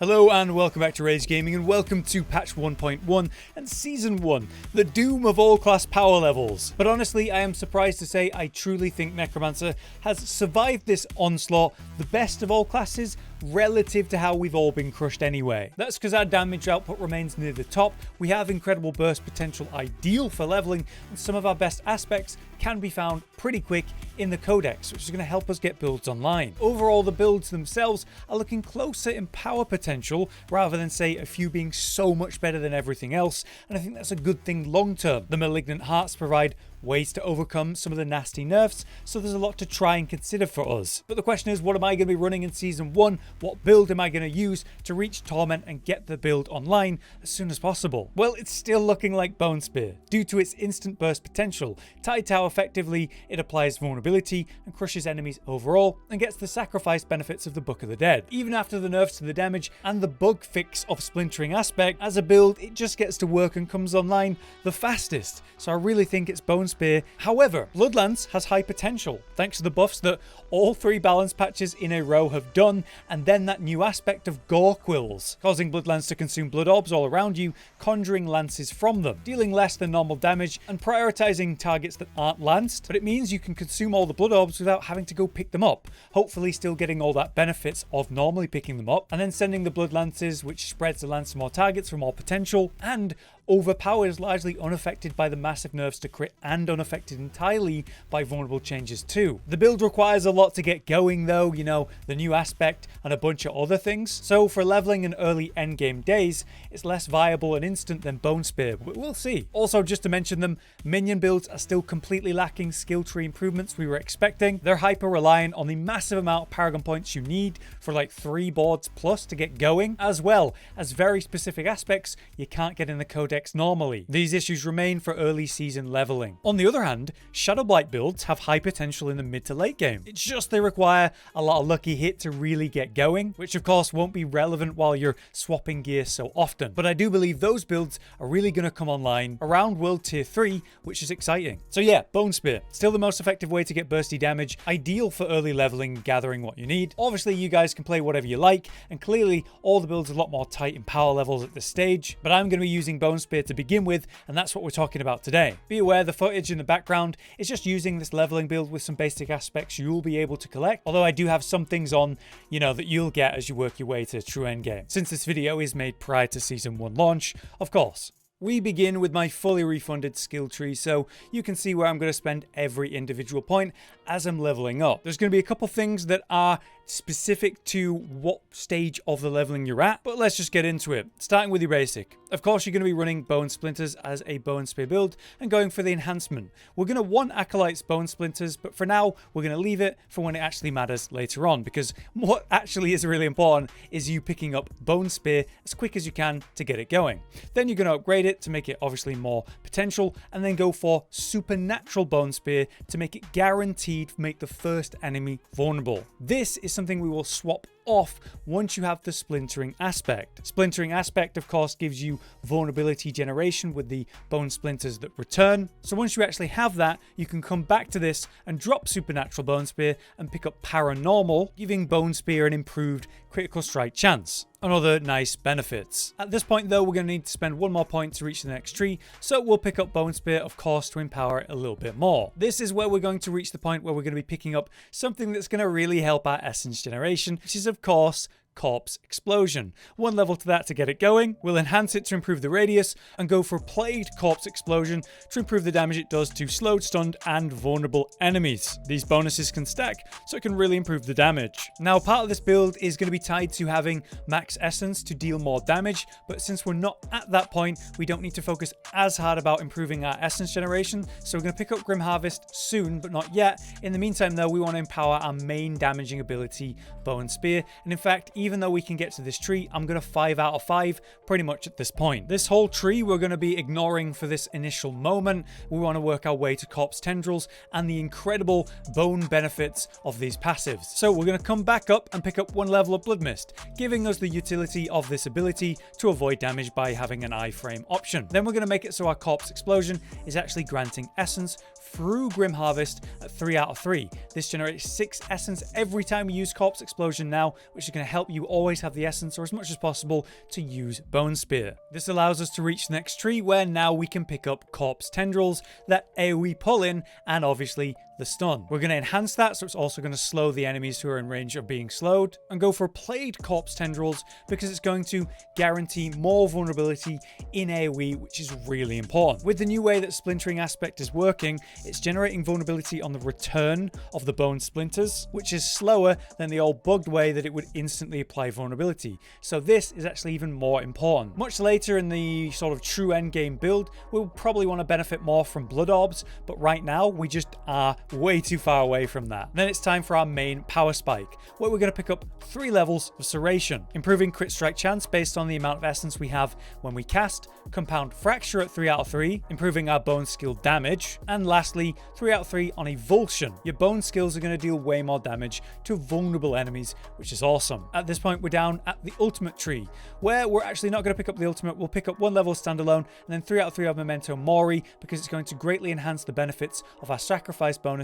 Hello and welcome back to Rage Gaming, and welcome to patch 1.1 and season 1, the doom of all class power levels. But honestly, I am surprised to say I truly think Necromancer has survived this onslaught, the best of all classes, relative to how we've all been crushed anyway. That's because our damage output remains near the top, we have incredible burst potential ideal for leveling, and some of our best aspects can be found pretty quick in the codex, which is going to help us get builds online. Overall, the builds themselves are looking closer in power potential rather than, say, a few being so much better than everything else, and I think that's a good thing long term. The Malignant hearts provide ways to overcome some of the nasty nerfs, so there's a lot to try and consider for us. But the question is, what am I going to be running in season 1? What build am I going to use to reach Torment and get the build online as soon as possible? Well, it's still looking like Bone Spear. Due to its instant burst potential, tied to how effectively it applies vulnerability and crushes enemies overall, and gets the sacrifice benefits of the Book of the Dead. Even after the nerfs to the damage and the bug fix of splintering aspect, as a build it just gets to work and comes online the fastest, so I really think it's Bone Spear. However, Bloodlance has high potential thanks to the buffs that all 3 balance patches in a row have done, and then that new aspect of Gore Quills, causing Bloodlance to consume blood orbs all around you, conjuring lances from them, dealing less than normal damage and prioritizing targets that aren't lanced, but it means you can consume all the blood orbs without having to go pick them up, hopefully still getting all that benefits of normally picking them up, and then sending the blood lances, which spreads the lance to more targets for more potential, and overpowers largely unaffected by the massive nerfs to crit and unaffected entirely by vulnerable changes too. The build requires a lot to get going though, you know, the new aspect and a bunch of other things, so for leveling in early endgame days, it's less viable and instant than Bone Spear, but we'll see. Also, just to mention them, minion builds are still completely lacking skill tree improvements we were expecting. They're hyper reliant on the massive amount of Paragon points you need for like 3 boards plus to get going, as well as very specific aspects you can't get in the codex normally. These issues remain for early season leveling. On the other hand, Shadow Blight builds have high potential in the mid to late game. It's just they require a lot of lucky hit to really get going, which of course won't be relevant while you're swapping gear so often. But I do believe those builds are really going to come online around World Tier 3, which is exciting. So yeah, Bone Spear, still the most effective way to get bursty damage, ideal for early leveling, gathering what you need. Obviously you guys can play whatever you like, and clearly all the builds are a lot more tight in power levels at this stage, but I'm going to be using Bone Spear to begin with, and that's what we're talking about today. Be aware the footage in the background is just using this leveling build with some basic aspects you'll be able to collect, although I do have some things on, you know, that you'll get as you work your way to true endgame. Since this video is made prior to season 1 launch, of course. We begin with my fully refunded skill tree, so you can see where I'm going to spend every individual point as I'm leveling up. There's going to be a couple things that are specific to what stage of the leveling you're at, but let's just get into it. Starting with your basic. Of course, you're going to be running Bone Splinters as a Bone Spear build and going for the enhancement. We're going to want Acolyte's Bone Splinters, but for now, we're going to leave it for when it actually matters later on, because what actually is really important is you picking up Bone Spear as quick as you can to get it going. Then you're going to upgrade it to make it obviously more potential, and then go for Supernatural Bone Spear to make it guaranteed to make the first enemy vulnerable. This is something we will swap off once you have the splintering aspect. Splintering aspect of course gives you vulnerability generation with the bone splinters that return, so once you actually have that, you can come back to this and drop Supernatural Bone Spear and pick up Paranormal, giving Bone Spear an improved critical strike chance and other nice benefits. At this point though, we're going to need to spend 1 more point to reach the next tree, so we'll pick up Bone Spear of course to empower it a little bit more. This is where we're going to reach the point where we're going to be picking up something that's going to really help our essence generation, which is of course Corpse Explosion. 1 level to that to get it going. We'll enhance it to improve the radius and go for Plagued Corpse Explosion to improve the damage it does to slowed, stunned and vulnerable enemies. These bonuses can stack, so it can really improve the damage. Now, part of this build is going to be tied to having max essence to deal more damage, but since we're not at that point, we don't need to focus as hard about improving our essence generation, so we're going to pick up Grim Harvest soon, but not yet. In the meantime though, we want to empower our main damaging ability, Bone Spear, and in fact, even though we can get to this tree, I'm going to 5 out of 5 pretty much at this point. This whole tree we're going to be ignoring for this initial moment. We want to work our way to Corpse Tendrils and the incredible bone benefits of these passives. So we're going to come back up and pick up 1 level of Blood Mist, giving us the utility of this ability to avoid damage by having an iframe option. Then we're going to make it so our Corpse Explosion is actually granting essence through Grim Harvest at 3 out of 3. This generates 6 essence every time you use Corpse Explosion now, which is going to help you always have the essence, or as much as possible, to use Bone Spear. This allows us to reach the next tree, where now we can pick up Corpse Tendrils that AoE pull in, and obviously the stun. We're going to enhance that, so it's also going to slow the enemies who are in range of being slowed, and go for Played Corpse Tendrils because it's going to guarantee more vulnerability in AoE, which is really important. With the new way that Splintering Aspect is working, it's generating vulnerability on the return of the bone splinters, which is slower than the old bugged way that it would instantly apply vulnerability. So this is actually even more important. Much later in the sort of true endgame build, we'll probably want to benefit more from Blood Orbs, but right now we just are way too far away from that. Then it's time for our main power spike, where we're going to pick up 3 levels of Serration, improving crit strike chance based on the amount of essence we have when we cast, Compound Fracture at 3 out of 3, improving our bone skill damage, and lastly 3 out of 3 on Evulsion. Your bone skills are going to deal way more damage to vulnerable enemies, which is awesome. At this point we're down at the ultimate tree, where we're actually not going to pick up the ultimate. We'll pick up 1 level standalone, and then 3 out of 3 of Memento Mori, because it's going to greatly enhance the benefits of our sacrifice bonuses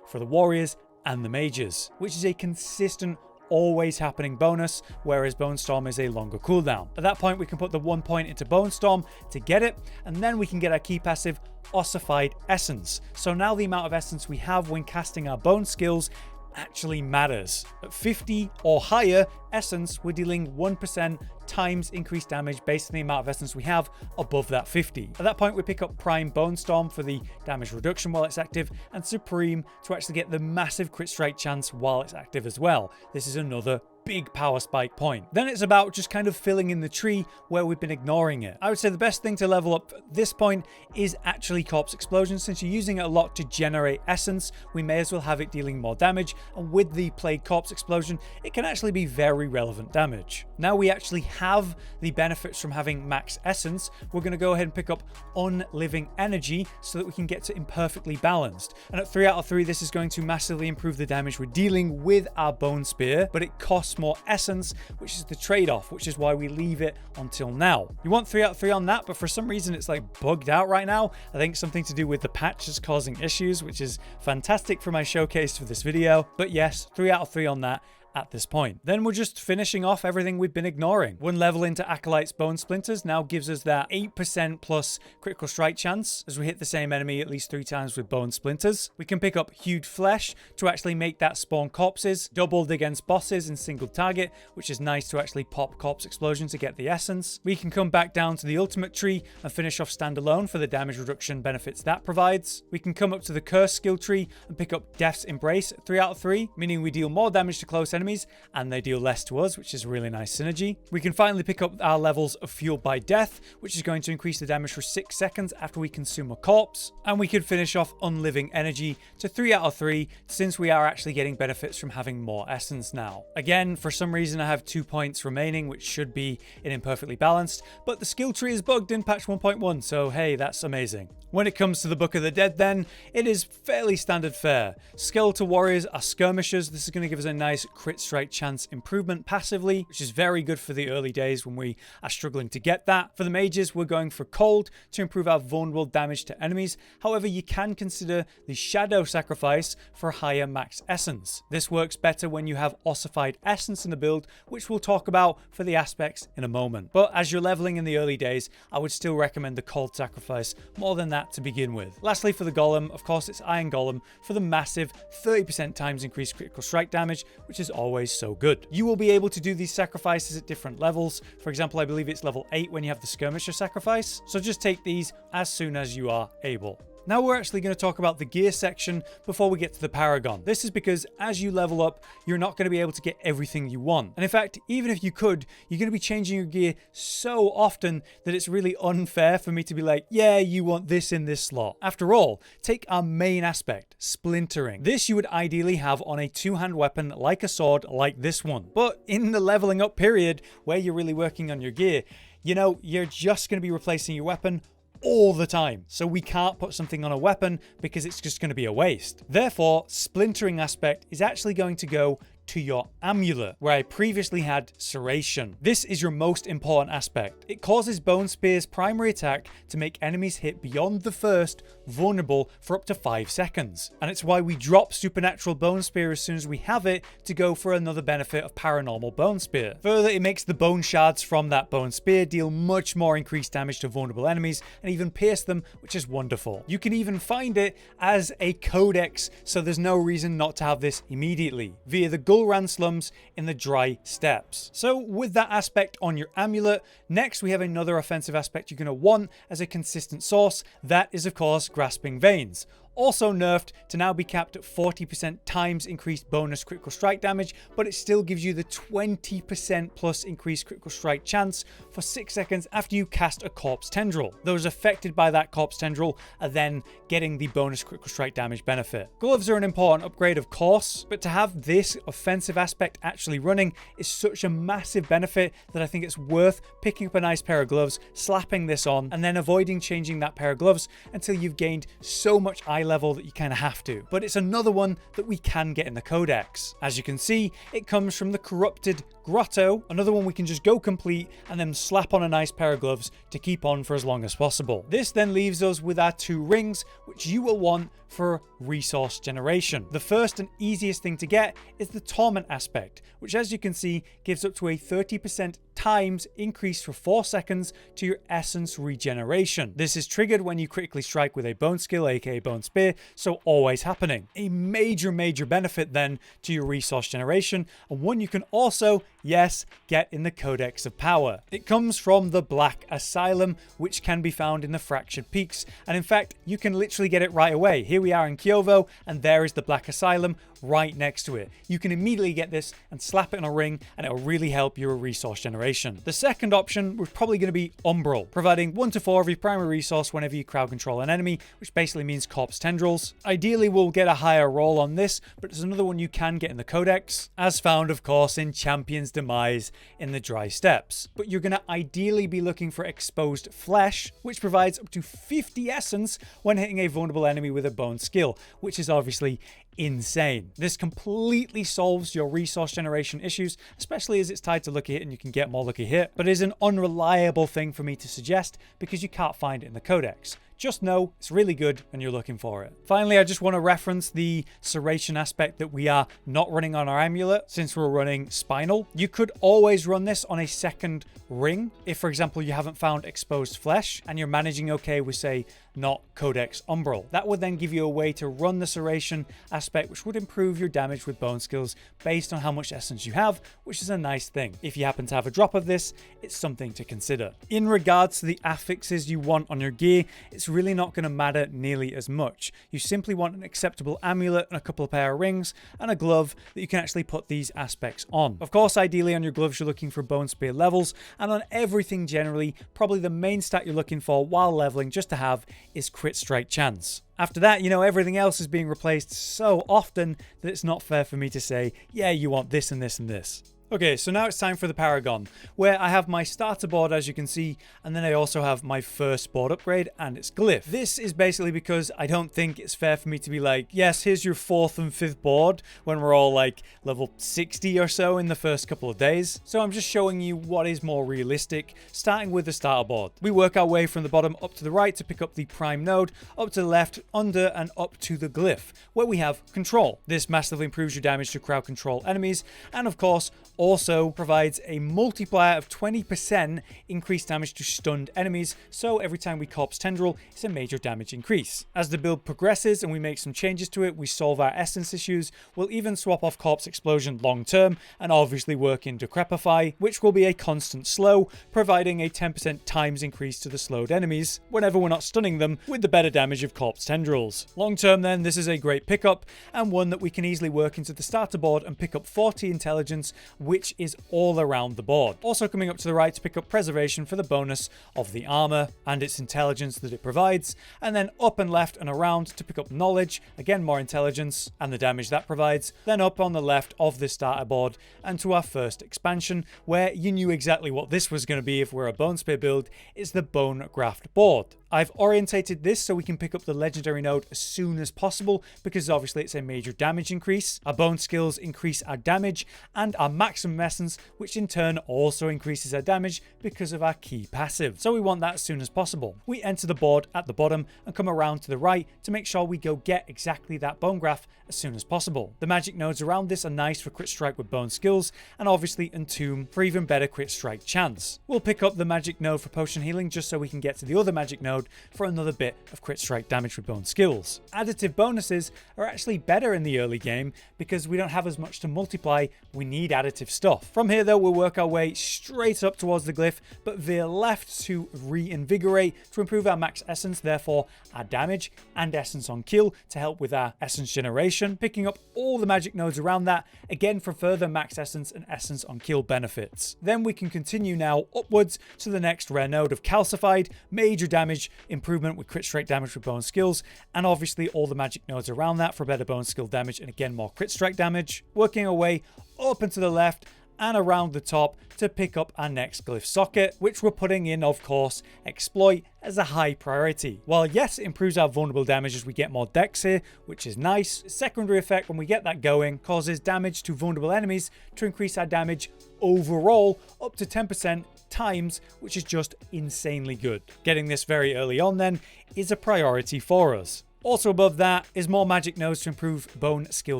for the warriors and the mages, which is a consistent, always happening bonus, whereas Bone Storm is a longer cooldown. At that point we can put the 1 point into Bone Storm to get it, and then we can get our key passive Ossified Essence. So now the amount of essence we have when casting our bone skills actually matters. At 50 or higher essence, we're dealing 1% times increased damage based on the amount of essence we have above that 50. At that point we pick up Prime Bone Storm for the damage reduction while it's active, and Supreme to actually get the massive crit strike chance while it's active as well. This is another big power spike point. Then it's about just kind of filling in the tree where we've been ignoring it. I would say the best thing to level up at this point is actually Corpse Explosion. Since you're using it a lot to generate essence, we may as well have it dealing more damage, and with the Plague Corpse Explosion it can actually be very relevant damage. Now we actually have the benefits from having max essence, we're going to go ahead and pick up Unliving Energy so that we can get to Imperfectly Balanced, and at 3 out of 3 this is going to massively improve the damage we're dealing with our Bone Spear, but it costs more essence, which is the trade-off, which is why we leave it until now. You want 3 out of 3 on that, but for some reason it's like bugged out right now. I think something to do with the patch is causing issues, which is fantastic for my showcase for this video. But yes, 3 out of 3 on that at this point. Then we're just finishing off everything we've been ignoring. 1 level into Acolyte's Bone Splinters now gives us that 8% plus critical strike chance as we hit the same enemy at least 3 times with Bone Splinters. We can pick up Hued Flesh to actually make that spawn corpses, doubled against bosses in single target, which is nice to actually pop Corpse Explosion to get the essence. We can come back down to the ultimate tree and finish off Standalone for the damage reduction benefits that provides. We can come up to the Curse skill tree and pick up Death's Embrace at 3 out of 3, meaning we deal more damage to close enemies and they deal less to us, which is a really nice synergy. We can finally pick up our levels of Fueled by Death, which is going to increase the damage for 6 seconds after we consume a corpse, and we could finish off Unliving Energy to 3 out of 3 since we are actually getting benefits from having more essence now. Again, for some reason I have 2 points remaining, which should be in Imperfectly Balanced, but the skill tree is bugged in patch 1.1, so hey, that's amazing. When it comes to the Book of the Dead then, it is fairly standard fare. Skeletal Warriors are skirmishers. This is going to give us a nice crit strike chance improvement passively, which is very good for the early days when we are struggling to get that. For the mages, we're going for Cold to improve our vulnerable damage to enemies. However, you can consider the Shadow Sacrifice for higher max essence. This works better when you have ossified essence in the build, which we'll talk about for the aspects in a moment. But as you're leveling in the early days, I would still recommend the Cold Sacrifice more than that to begin with. Lastly, for the Golem, of course, it's Iron Golem for the massive 30% times increased critical strike damage, which is always so good. You will be able to do these sacrifices at different levels. For example, I believe it's level 8 when you have the Skirmisher sacrifice. So just take these as soon as you are able. Now we're actually going to talk about the gear section before we get to the Paragon. This is because as you level up, you're not going to be able to get everything you want. And in fact, even if you could, you're going to be changing your gear so often that it's really unfair for me to be like, yeah, you want this in this slot. After all, take our main aspect, splintering. This you would ideally have on a 2-hand weapon like a sword like this one. But in the leveling up period where you're really working on your gear, you know, you're just going to be replacing your weapon all the time. So we can't put something on a weapon because it's just going to be a waste. Therefore, splintering aspect is actually going to go to your amulet, where I previously had serration. This is your most important aspect. It causes Bone Spear's primary attack to make enemies hit beyond the first vulnerable for up to 5 seconds. And it's why we drop Supernatural Bone Spear as soon as we have it to go for another benefit of Paranormal Bone Spear. Further, it makes the bone shards from that Bone Spear deal much more increased damage to vulnerable enemies and even pierce them, which is wonderful. You can even find it as a codex, so there's no reason not to have this immediately via the Gulran slums in the dry steppes. So with that aspect on your amulet, next we have another offensive aspect you're going to want as a consistent source. That is of course Grasping Veins. Also nerfed to now be capped at 40% times increased bonus critical strike damage, but it still gives you the 20% plus increased critical strike chance for 6 seconds after you cast a Corpse Tendril. Those affected by that Corpse Tendril are then getting the bonus critical strike damage benefit. Gloves are an important upgrade of course, but to have this offensive aspect actually running is such a massive benefit that I think it's worth picking up a nice pair of gloves, slapping this on, and then avoiding changing that pair of gloves until you've gained so much eye level that you kind of have to. But it's another one that we can get in the codex. As you can see, it comes from the Corrupted Grotto, another one we can just go complete and then slap on a nice pair of gloves to keep on for as long as possible. This then leaves us with our 2 rings, which you will want for resource generation. The first and easiest thing to get is the Torment aspect, which as you can see gives up to a 30% times increase for 4 seconds to your essence regeneration. This is triggered when you critically strike with a bone skill, aka Bone Spear, so always happening. A major benefit then to your resource generation, and one you can also, yes, get in the Codex of Power. It comes from the Black Asylum, which can be found in the Fractured Peaks, and in fact you can literally get it right away. Here we are in Kyovo, and there is the Black Asylum right next to it. You can immediately get this and slap it on a ring, and it'll really help your resource generation. The second option was probably going to be Umbral, providing 1 to 4 of your primary resource whenever you crowd control an enemy, which basically means Corpse Tendrils. Ideally we'll get a higher roll on this, but it's another one you can get in the Codex, as found of course in Champion's Demise in the Dry Steppes. But you're going to ideally be looking for Exposed Flesh, which provides up to 50 essence when hitting a vulnerable enemy with a bone skill, which is obviously insane. This completely solves your resource generation issues, especially as it's tied to lucky hit and you can get more lucky hit, but it is an unreliable thing for me to suggest because you can't find it in the Codex. Just know it's really good and you're looking for it. Finally, I just want to reference the serration aspect that we are not running on our amulet since we're running Spinal. You could always run this on a second ring if, for example, you haven't found Exposed Flesh and you're managing okay with, say, not Codex Umbral. That would then give you a way to run the serration aspect, which would improve your damage with bone skills based on how much essence you have, which is a nice thing. If you happen to have a drop of this, it's something to consider. In regards to the affixes you want on your gear, it's really not going to matter nearly as much. You simply want an acceptable amulet and a couple of pair of rings and a glove that you can actually put these aspects on. Of course, ideally on your gloves you're looking for Bone Spear levels, and on everything generally, probably the main stat you're looking for while leveling just to have is crit strike chance. After that, you know, everything else is being replaced so often that it's not fair for me to say, yeah, you want this and this and this. Okay, so now it's time for the Paragon, where I have my starter board, as you can see, and then I also have my first board upgrade and its glyph. This is basically because I don't think it's fair for me to be like, yes, here's your 4th and 5th board when we're all like level 60 or so in the first couple of days. So I'm just showing you what is more realistic, starting with the starter board. We work our way from the bottom up to the right to pick up the prime node, up to the left, under, and up to the glyph, where we have control. This massively improves your damage to crowd control enemies, and of course, also provides a multiplier of 20% increased damage to stunned enemies, so every time we Corpse Tendril, it's a major damage increase. As the build progresses and we make some changes to it, we solve our essence issues, we'll even swap off Corpse Explosion long term, and obviously work in Decrepify, which will be a constant slow, providing a 10% times increase to the slowed enemies whenever we're not stunning them with the better damage of Corpse Tendrils. Long term then, this is a great pickup, and one that we can easily work into the starter board and pick up 40 intelligence, which is all around the board. Also coming up to the right to pick up preservation for the bonus of the armor and its intelligence that it provides, and then up and left and around to pick up knowledge, again more intelligence and the damage that provides, then up on the left of the starter board and to our first expansion, where you knew exactly what this was going to be if we're a Bone Spear build, is the Bone Graft board. I've orientated this so we can pick up the legendary node as soon as possible, because obviously it's a major damage increase. Our bone skills increase our damage and our maximum essence, which in turn also increases our damage because of our key passive. So we want that as soon as possible. We enter the board at the bottom and come around to the right to make sure we go get exactly that bone graph as soon as possible. The magic nodes around this are nice for crit strike with bone skills, and obviously entomb for even better crit strike chance. We'll pick up the magic node for potion healing just so we can get to the other magic node for another bit of crit strike damage with bone skills. Additive bonuses are actually better in the early game because we don't have as much to multiply. We need additive stuff. From here though, we'll work our way straight up towards the glyph, but veer left to reinvigorate to improve our max essence, therefore our damage and essence on kill to help with our essence generation, picking up all the magic nodes around that, again for further max essence and essence on kill benefits. Then we can continue now upwards to the next rare node of Calcified, major damage improvement with crit strike damage with bone skills, and obviously all the magic nodes around that for better bone skill damage and again more crit strike damage. Working our way up and to the left and around the top to pick up our next glyph socket, which we're putting in, of course, exploit as a high priority. While yes, it improves our vulnerable damage as we get more dex here, which is nice, the secondary effect when we get that going causes damage to vulnerable enemies to increase our damage overall up to 10% times, which is just insanely good. Getting this very early on then is a priority for us. Also above that is more magic nodes to improve bone skill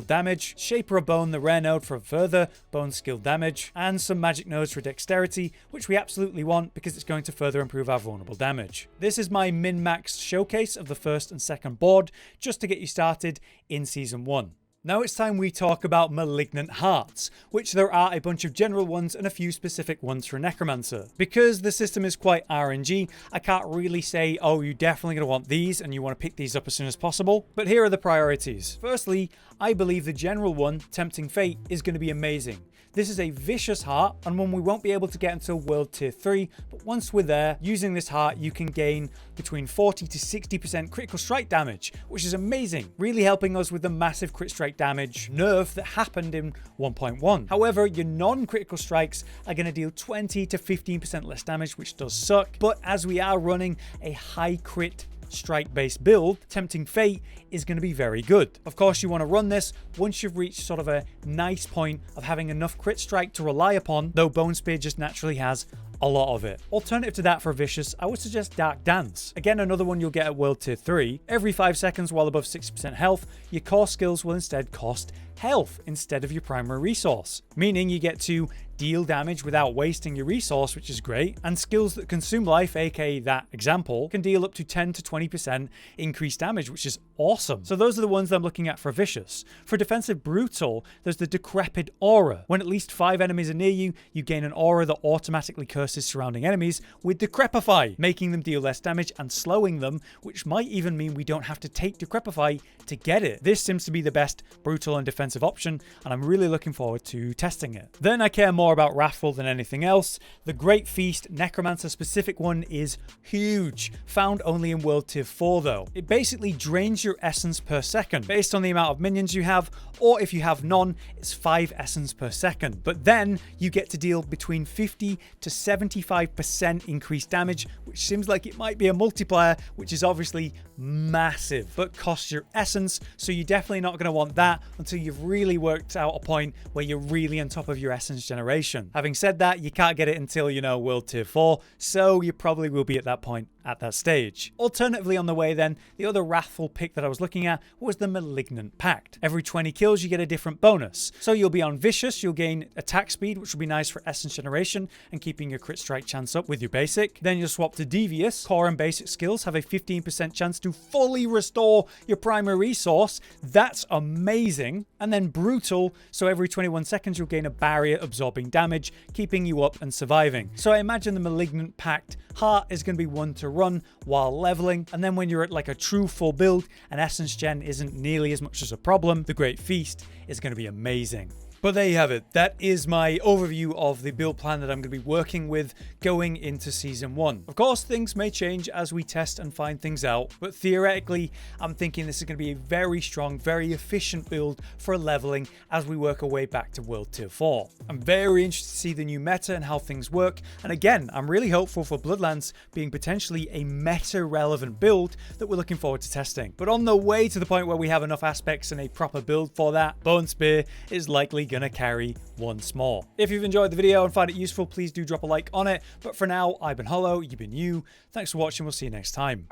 damage, Shaper of Bone, the rare node for further bone skill damage, and some magic nodes for dexterity, which we absolutely want because it's going to further improve our vulnerable damage. This is my min-max showcase of the first and second board, just to get you started in Season 1. Now it's time we talk about Malignant Hearts, which there are a bunch of general ones and a few specific ones for Necromancer. Because the system is quite RNG, I can't really say, oh, you're definitely going to want these and you want to pick these up as soon as possible. But here are the priorities. Firstly, I believe the general one, Tempting Fate, is going to be amazing. This is a vicious heart and one we won't be able to get until World Tier 3, but once we're there, using this heart you can gain between 40 to 60% critical strike damage, which is amazing, really helping us with the massive crit strike damage nerf that happened in 1.1. However, your non-critical strikes are going to deal 20 to 15% less damage, which does suck, but as we are running a high crit strike based build, Tempting Fate is going to be very good. Of course, you want to run this once you've reached sort of a nice point of having enough crit strike to rely upon, though Bone Spear just naturally has a lot of it. Alternative to that for Vicious, I would suggest Dark Dance. Again, another one you'll get at World Tier 3. Every 5 seconds while above 60% health, your core skills will instead cost health instead of your primary resource, meaning you get to deal damage without wasting your resource, which is great, and skills that consume life, aka that example, can deal up to 10 to 20% increased damage, which is awesome. So those are the ones I'm looking at for Vicious. For Defensive Brutal, there's the Decrepit Aura. When at least 5 enemies are near you, you gain an aura that automatically curses surrounding enemies with Decrepify, making them deal less damage and slowing them, which might even mean we don't have to take Decrepify to get it. This seems to be the best brutal and defensive option, and I'm really looking forward to testing it. Then I care more about Wrathful than anything else. The Great Feast Necromancer specific one is huge, found only in World Tier 4 though. It basically drains your essence per second based on the amount of minions you have, or if you have none, it's 5 essence per second. But then you get to deal between 50 to 75% increased damage, which seems like it might be a multiplier, which is obviously massive, but costs your essence, so you're definitely not going to want that until you've really worked out a point where you're really on top of your essence generation. Having said that, you can't get it until, you know, World Tier 4, so you probably will be at that point at that stage. Alternatively on the way then, the other Wrathful pick that I was looking at was the Malignant Pact. Every 20 kills you get a different bonus. So you'll be on Vicious, you'll gain attack speed, which will be nice for essence generation and keeping your crit strike chance up with your basic. Then you'll swap to Devious. Core and basic skills have a 15% chance to fully restore your primary resource. That's amazing. And then Brutal, so every 21 seconds you'll gain a barrier absorbing damage, keeping you up and surviving. So I imagine the Malignant Pact heart is going to be one to run while leveling, and then when you're at like a true full build and essence gen isn't nearly as much as a problem, the Great Feast is going to be amazing. But there you have it. That is my overview of the build plan that I'm going to be working with going into Season 1. Of course, things may change as we test and find things out, but theoretically, I'm thinking this is going to be a very strong, very efficient build for leveling as we work our way back to World Tier 4. I'm very interested to see the new meta and how things work, and again, I'm really hopeful for Bloodlands being potentially a meta-relevant build that we're looking forward to testing. But on the way to the point where we have enough aspects and a proper build for that, Bone Spear is likely going to carry once more. If you've enjoyed the video and find it useful, please do drop a like on it. But for now, I've been Hollow, you've been you. Thanks for watching, we'll see you next time.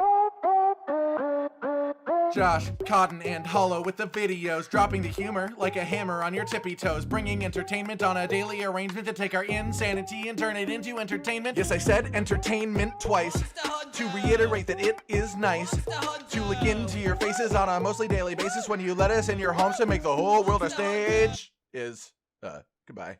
Josh, Cotton, and Hollow with the videos, dropping the humor like a hammer on your tippy toes, bringing entertainment on a daily arrangement to take our insanity and turn it into entertainment. Yes, I said entertainment twice, to reiterate that it is nice to look into your faces on a mostly daily basis when you let us in your homes to make the whole world a stage. Goodbye.